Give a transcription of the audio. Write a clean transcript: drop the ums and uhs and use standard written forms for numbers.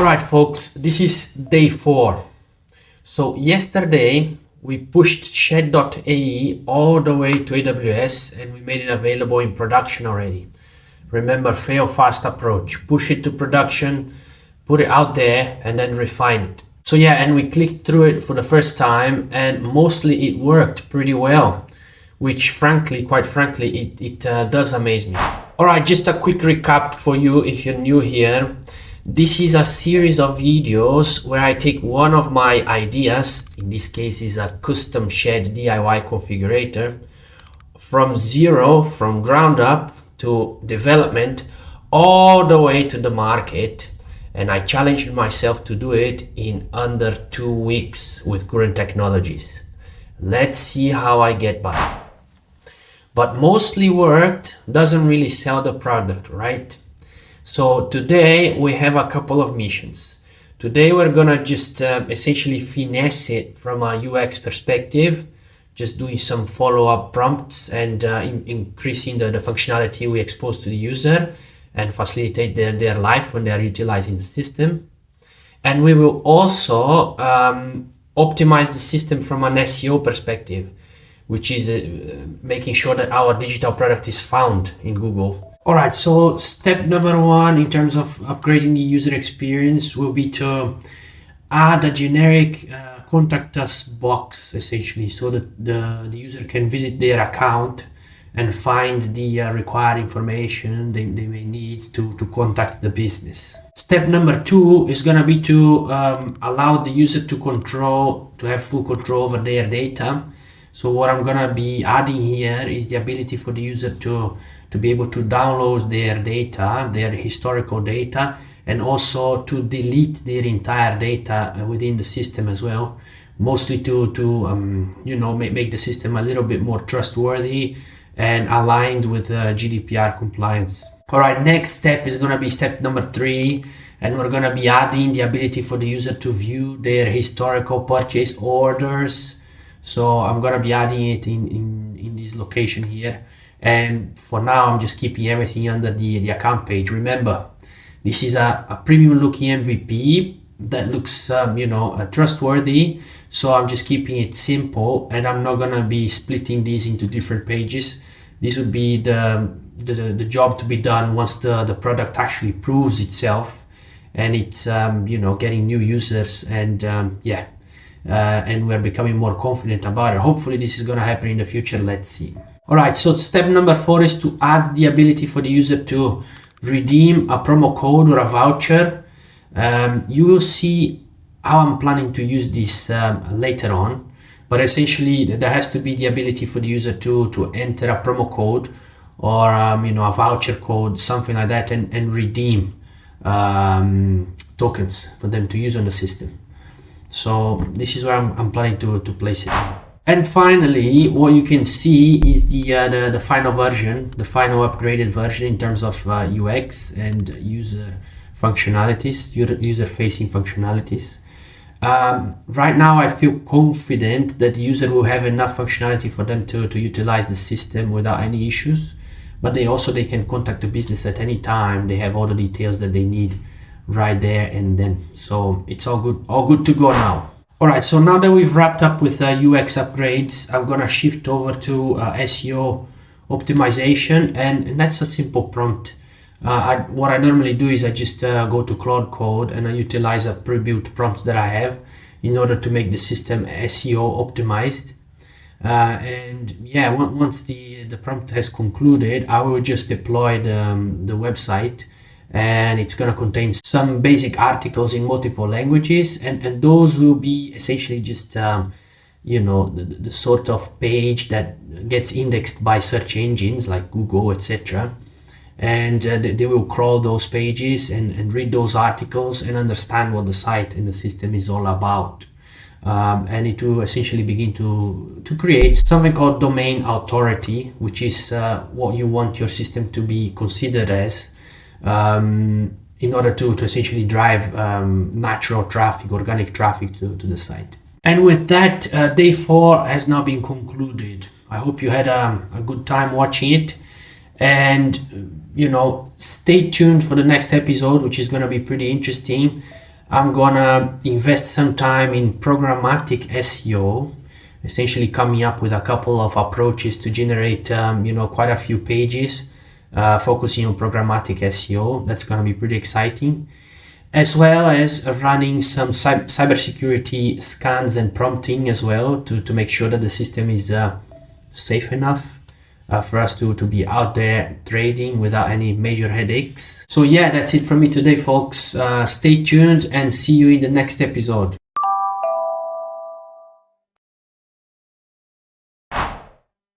All right, folks, this is day 4. So yesterday we pushed Shedd.ae all the way to AWS and we made it available in production already. Remember, fail fast approach, push it to production, put it out there and then refine it. So yeah, and we clicked through it for the first time and mostly it worked pretty well, which quite frankly, it does amaze me. All right, just a quick recap for you if you're new here. This is a series of videos where I take one of my ideas, in this case is a custom Shedd DIY configurator, from zero, from ground up to development, all the way to the market. And I challenged myself to do it in under 2 weeks with current technologies. Let's see how I get by. But mostly worked, doesn't really sell the product, right? So today we have a couple of missions. Today we're gonna just essentially finesse it from a UX perspective, just doing some follow-up prompts and increasing the functionality we expose to the user and facilitate their life when they are utilizing the system. And we will also optimize the system from an SEO perspective, which is making sure that our digital product is found in Google. All right, so step number 1 in terms of upgrading the user experience will be to add a generic contact us box, essentially, so that the user can visit their account and find the required information they may need to contact the business. Step number 2 is going to be to allow the user to have full control over their data. So what I'm going to be adding here is the ability for the user to be able to download their data, their historical data, and also to delete their entire data within the system as well, mostly to make the system a little bit more trustworthy and aligned with GDPR compliance. All right, next step is going to be step number 3, and we're going to be adding the ability for the user to view their historical purchase orders. So I'm going to be adding it in this location here. And for now, I'm just keeping everything under the account page. Remember, this is a premium looking MVP that looks, trustworthy. So I'm just keeping it simple and I'm not going to be splitting these into different pages. This would be the job to be done once the product actually proves itself and it's, getting new users and and we're becoming more confident about it. Hopefully this is going to happen in the future. Let's see. All right, so step number 4 is to add the ability for the user to redeem a promo code or a voucher. You will see how I'm planning to use this later on, but essentially there has to be the ability for the user to enter a promo code or a voucher code, something like that, and redeem tokens for them to use on the system. So this is where I'm planning to place it. And finally, what you can see is the final version, the final upgraded version in terms of UX and user functionalities, user-facing functionalities. Right now, I feel confident that the user will have enough functionality for them to utilize the system without any issues. But they can contact the business at any time. They have all the details that they need right there and then. So it's all good to go now. All right, so now that we've wrapped up with UX upgrades, I'm gonna shift over to SEO optimization, and that's a simple prompt. What I normally do is I just go to Claude Code and I utilize a pre-built prompt that I have in order to make the system SEO optimized. Once the prompt has concluded, I will just deploy the website. And it's going to contain some basic articles in multiple languages, and those will be essentially just the sort of page that gets indexed by search engines like Google, etc. And they will crawl those pages and read those articles and understand what the site and the system is all about. And it will essentially begin to create something called domain authority, which is what you want your system to be considered as, in order to essentially drive natural traffic, organic traffic to the site. And with that, day 4 has now been concluded. I hope you had a good time watching it, and stay tuned for the next episode, which is going to be pretty interesting. I'm gonna invest some time in programmatic SEO, essentially coming up with a couple of approaches to generate quite a few pages, focusing on programmatic SEO. That's gonna be pretty exciting, as well as running some cybersecurity scans and prompting as well to make sure that the system is safe enough for us to be out there trading without any major headaches. So yeah, that's it from me today, folks. Stay tuned and see you in the next episode.